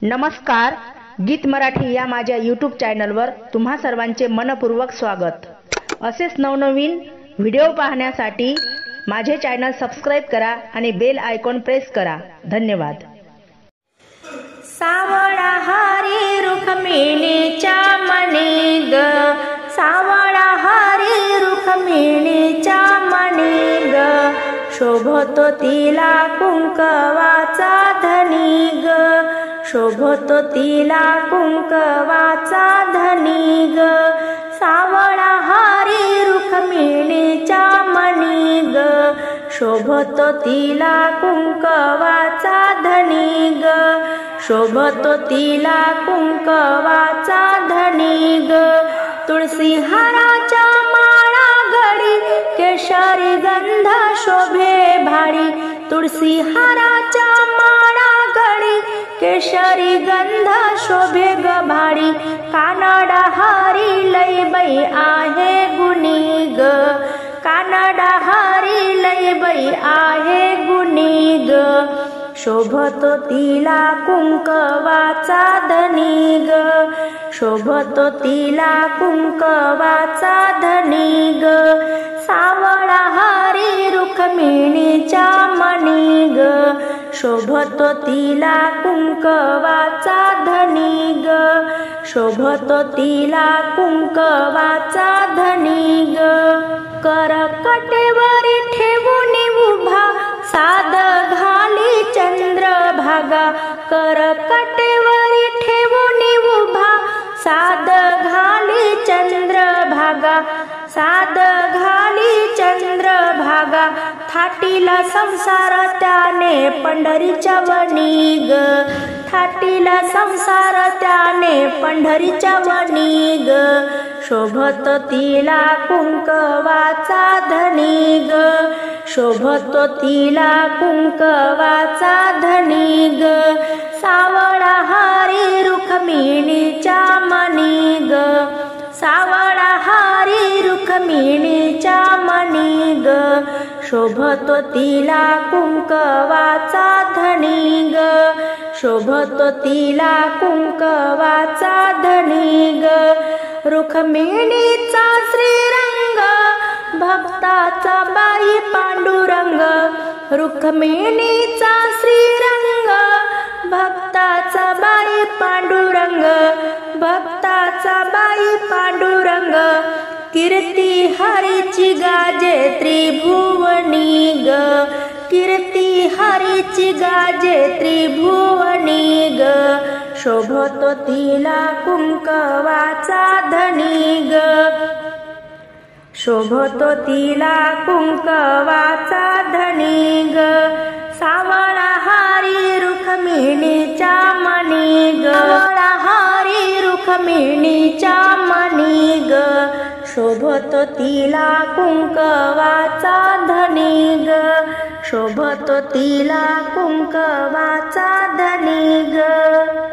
नमस्कार, गीत मराठी या माझ्या यूट्यूब चॅनलवर तुम्हा सर्वांचे मनपूर्वक स्वागत। असेच नवनवीन व्हिडिओ पाहण्यासाठी माझे चॅनल सबस्क्राइब करा आणि बेल आयकॉन प्रेस करा। धन्यवाद। सावळा हारी रुक्मिणीच्या मणी ग, सावळा हारी रुक्मिणीच्या मणी ग, शोभतो तिला कुंकवाचा धनी ग, शोभतो तिला कुंकवाचा धनी ग, सावळा हारी रुक्मिणीच्या मणी ग, शोभतो तिला कुंकवाचा धनी ग, शोभतो तिला कुंकवाचा धनी ग, तुळसी हाराच्या माळा गडी, केशरी गंध शोभे भारी, तुळसी हाराच्या माळा गडी, केशरी गंध शोभे ग भारी, कानडा हारी लई बाई आहे गुणी ग, कानडा हारी लई बाई आहे गुणी ग, शोभतो तिला कुंकवाचा धनी ग, शोभतो तिला कुंकवाचा धनी ग, सावळा हारी रुक्मिणीच्या मणी ग, शोभतो तिला कुंकवाचा धनी ग, शोभतो तिला कुंकवाचा धनी ग, करकटेवरी ठेवून उभा साद घाली चंद्रभागा, करकटेवरी ठेवून उभा साद घाली चंद्रभागा, साद घाली चंद्रभागा, थाटीला संसार त्याने पंढरीच्या वनी ग, थाटीला संसार त्याने पंढरीच्या वनी ग, शोभतो तिला कुंकवाचा धनी ग, शोभतो तिला कुंकवाचा धनी ग, सावळा हारी रुक्मिणीच्या मणी ग, सावळा हारी रुक्मिणीच्या मणी ग, शोभतो तिला कुंकवाचा धनी ग, शोभतो तिला कुंकवाचा धनी ग, रुक्मिणीचा श्रीरंग भक्ताचा बाई पांडुरंग, रुक्मिणीचा श्रीरंग भक्ताचा बाई पांडुरंग, भक्ताचा बाई पांडुरंग, कीर्ती हरीची गाजे त्रिभुवनी ग, कीर्ती हरीची गाजे त्रिभुवनी ग, शोभतो तिला कुंकवाचा धनी ग, शोभतो तिला कुंकवाचा धनी ग, सावळा हारी रुक्मिणीच्या मणी ग, सावळा हारी रुक्मिणीच्या मणी ग, शोभतो तिला कुंकवाचा धनी ग, शोभतो तिला कुंकवाचा धनी ग।